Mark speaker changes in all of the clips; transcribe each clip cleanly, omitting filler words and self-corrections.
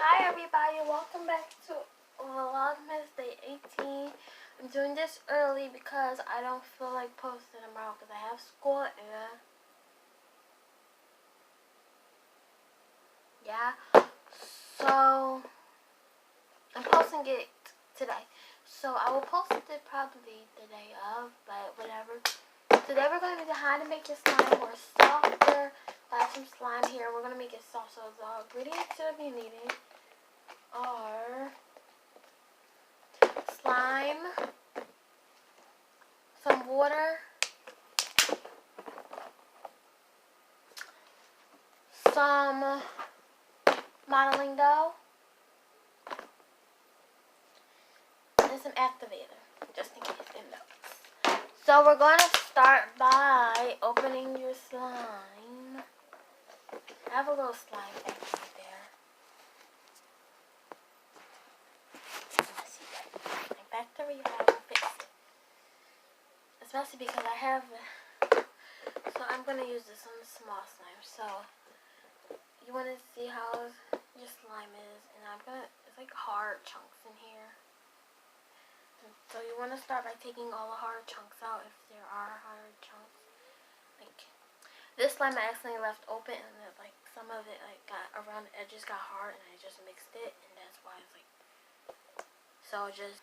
Speaker 1: Hi everybody, welcome back to Vlogmas Day 18. I'm doing this early because I don't feel like posting tomorrow because I have school and yeah. So I'm posting it today. So I will post it probably the day of, but whatever. Today we're going to do how to make your slime more softer. I have some slime here. We're going to make it soft. So the ingredients you'll be needing are slime, some water, some modeling dough, and some activator, just in case it melts. So we're going to start by opening your slime. I have a little slime factory there. Messy factory, but I will fix it. It's messy because I have. So I'm gonna use this on the small slime. So you want to see how your slime is, and it's like hard chunks in here. And so you want to start by taking all the hard chunks out if there are hard chunks. Like this slime I accidentally left open, and then, like some of it like got around the edges got hard, and I just mixed it, and that's why it's like. So just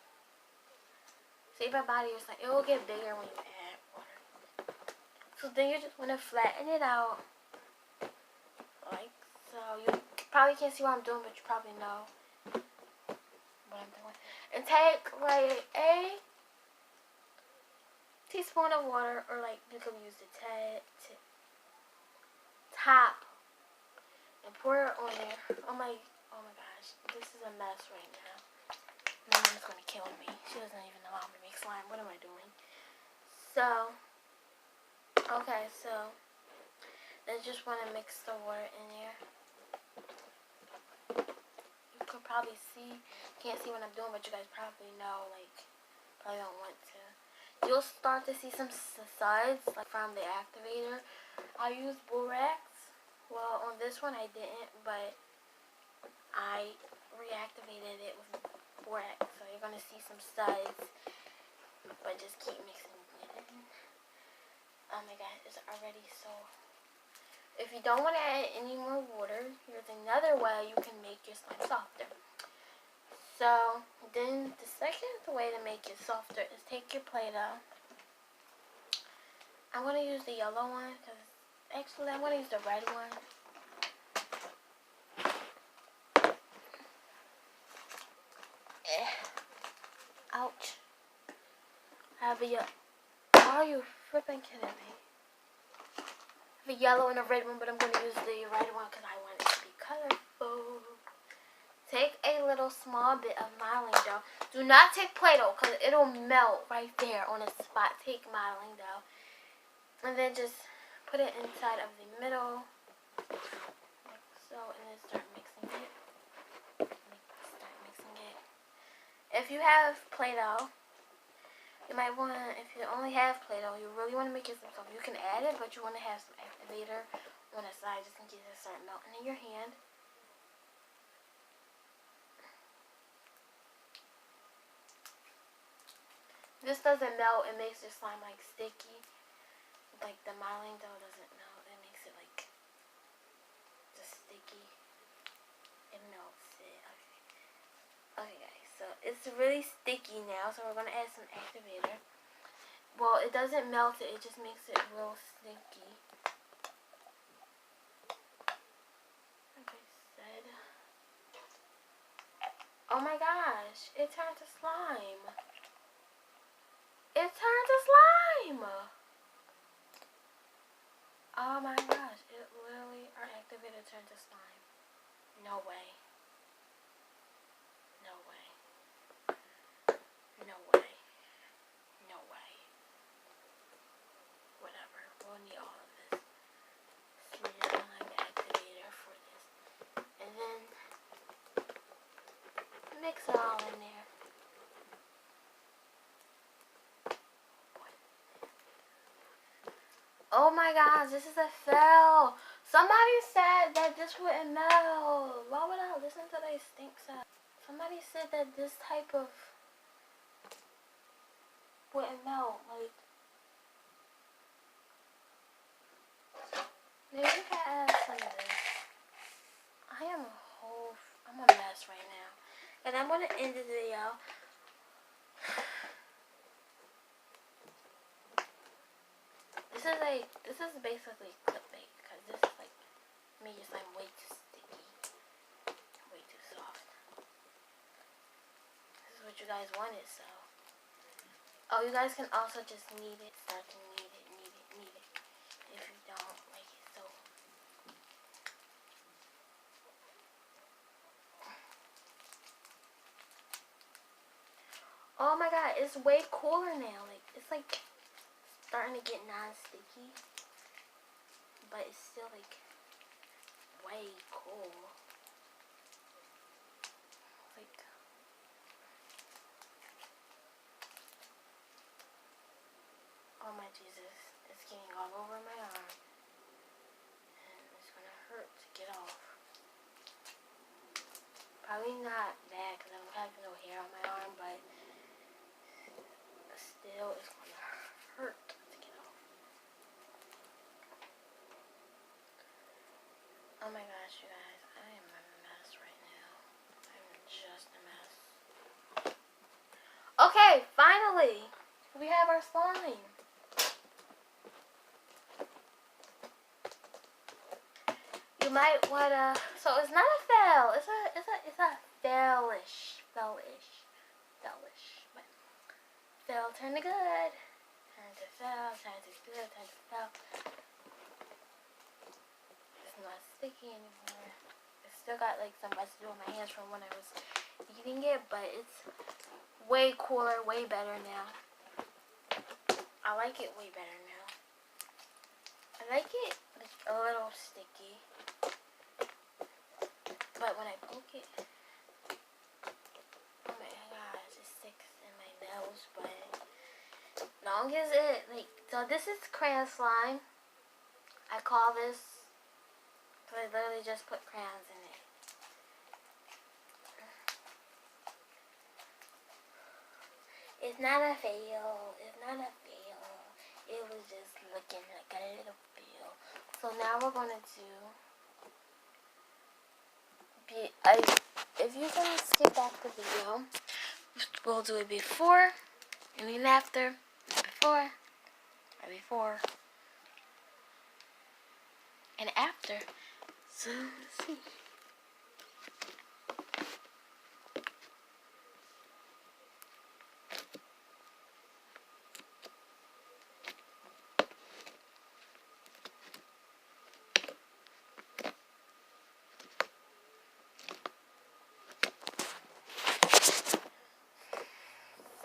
Speaker 1: save my body. It's like it will get bigger when you add water. So then you just want to flatten it out. Like so. You probably can't see what I'm doing, but you probably know what I'm doing. And take like a teaspoon of water, or like you can use the top, and pour it on there. Oh my gosh, this is a mess right now. My mom's gonna kill me. She doesn't even know how to make slime. What am I doing? So, okay, so then just want to mix the water in there. You could probably see, can't see what I'm doing, but you guys probably know, like, probably don't want to. You'll start to see some suds, like from the activator. I use borax. Well, on this one I didn't, but I reactivated it with borax. So you're gonna see some suds, but just keep mixing it in. Oh my god, it's already so. If you don't want to add any more water, here's another way you can make your slime softer. So then the second way to make it softer is take your Play-Doh. I'm going to use the yellow one because actually I'm going to use the red one. Ouch. Are you flipping kidding me? I have a yellow and a red one, but I'm going to use the red one because I want it to be colorful. Take a little small bit of modeling dough. Do not take Play-Doh because it'll melt right there on the spot. Take modeling dough. And then just put it inside of the middle. Like so. And then start mixing it. If you have Play-Doh, you might want to, if you only have Play-Doh, you really want to make it some stuff. You can add it, but you want to have some activator on the side just in case it starts melting in your hand. This doesn't melt. It makes your slime like sticky. Like the modeling dough doesn't melt. It makes it like just sticky. It melts it. Okay guys, so it's really sticky now. So we're going to add some activator. Well, it doesn't melt it. It just makes it real sticky. Like I said. Oh my gosh. It turned to slime. It turned to slime. Oh my gosh. It literally, our activator turned to slime. No way. No way. No way. No way. Whatever. We'll need all of this. Slime activator for this. And then mix it all in there. Oh my gosh, this is a fail. Somebody said that this wouldn't melt. Why would I listen to this somebody said that this type of wouldn't melt. Like, maybe we can add some of this. I'm a mess right now. And I'm gonna end the video. This is basically clickbait because this is like me just like way too sticky, way too soft. This is what you guys wanted, so. Oh, you guys can also just knead it, start to knead it if you don't like it. So. Oh my god, it's way cooler now. Like, it's like starting to get non-sticky, but it's still like way cool. Like, oh my Jesus, it's getting all over my arm, and it's gonna hurt to get off. Probably not bad because I don't have no hair on my arm, but still it's gonna hurt to get off. Oh my gosh, you guys, I am a mess right now. I'm just a mess. Okay, finally, we have our slime. You might wanna. So it's not a fail. It's a failish. But fail turn to good. Turn to fail. Turn to good. Turn to fail. It's not sticky anymore. It's still got like some residue on my hands from when I was eating it, but it's way cooler, way better now. I like it way better now. I like it like a little sticky, but when I poke it, oh my gosh, it sticks in my nose. But long as it like, so this is crayon slime. I call this, so I literally just put crayons in it. It's not a fail. It's not a fail. It was just looking like a little fail. So now we're gonna do. If you can skip back the video, we'll do it before and then after. Before and before and after. So let's see.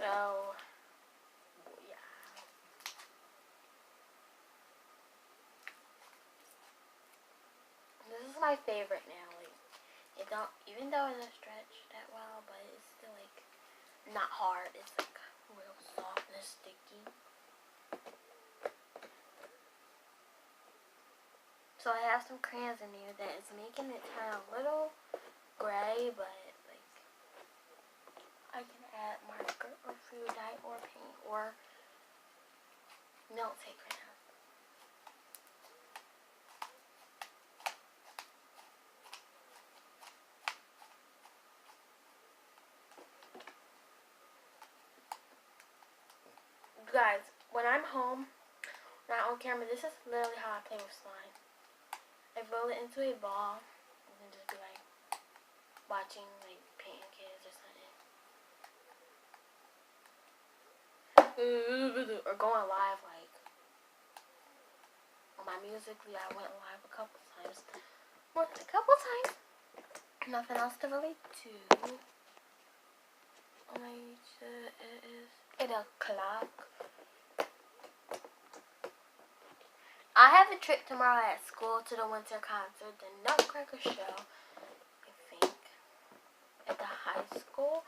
Speaker 1: So, yeah. This is my favorite now. Like, it don't, even though it doesn't stretch that well, but it's still like not hard. It's like real soft and sticky. So I have some crayons in here that is making it turn a little gray, but like I can add marker or food dye or paint or melt crayon. You guys, when I'm home, not on camera, this is literally how I play with slime. I roll it into a ball and then just be like watching like painting kids or something. Or going live like on my Musical.ly. I went live a couple times. More than a couple times. Nothing else to relate to. Oh my god, it is 8 o'clock. I have a trip tomorrow at school to the winter concert, the Nutcracker show, I think, at the high school.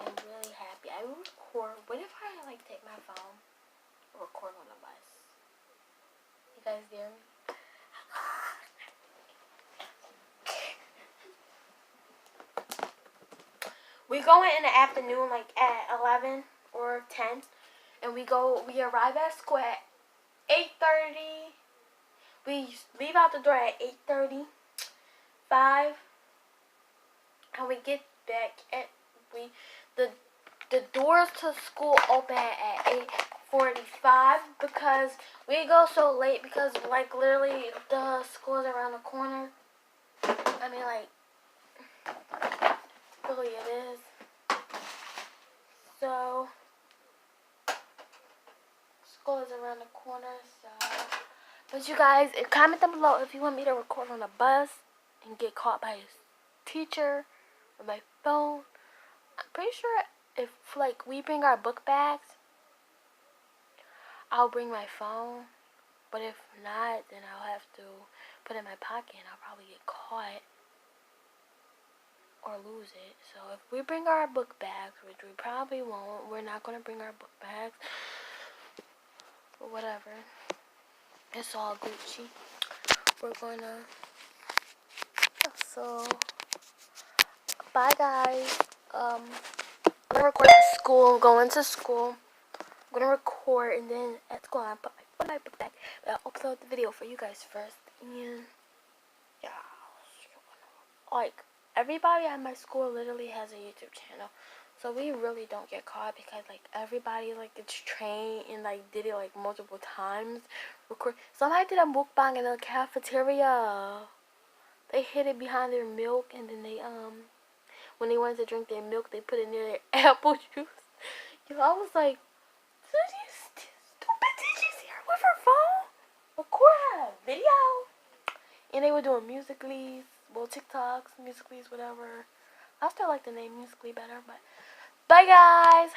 Speaker 1: I'm really happy. I will record. What if I like take my phone and record on the bus? You guys hear me? We go in the afternoon, like at 11 or 10, and we arrive at school at 8:30. We leave out the door at 8:30, 5, and we get back at the doors to school open at 8:45 because we go so late because like literally the school's around the corner. I mean like really it is. So school is around the corner, so but you guys comment down below if you want me to record on a bus and get caught by a teacher with my phone. I'm pretty sure if like we bring our book bags, I'll bring my phone. But if not, then I'll have to put it in my pocket and I'll probably get caught or lose it. So if we bring our book bags, which we probably won't, we're not going to bring our book bags. But whatever. It's all Gucci. We're going to... So, bye guys. I'm going to record at school, going to school. I'm going to record and then at school I'll put my book back. But I'll upload the video for you guys first. And yeah, like everybody at my school literally has a YouTube channel. So we really don't get caught because like everybody like gets trained and like did it like multiple times. Somebody did a mukbang in the cafeteria. They hid it behind their milk and then they when they wanted to drink their milk they put it near their apple juice. Yo, I was like, stupid teachers here with her phone. Record a video. And they were doing Musical.lys, well TikToks, Musical.lys, whatever. I still like the name Musical.ly better, but bye guys.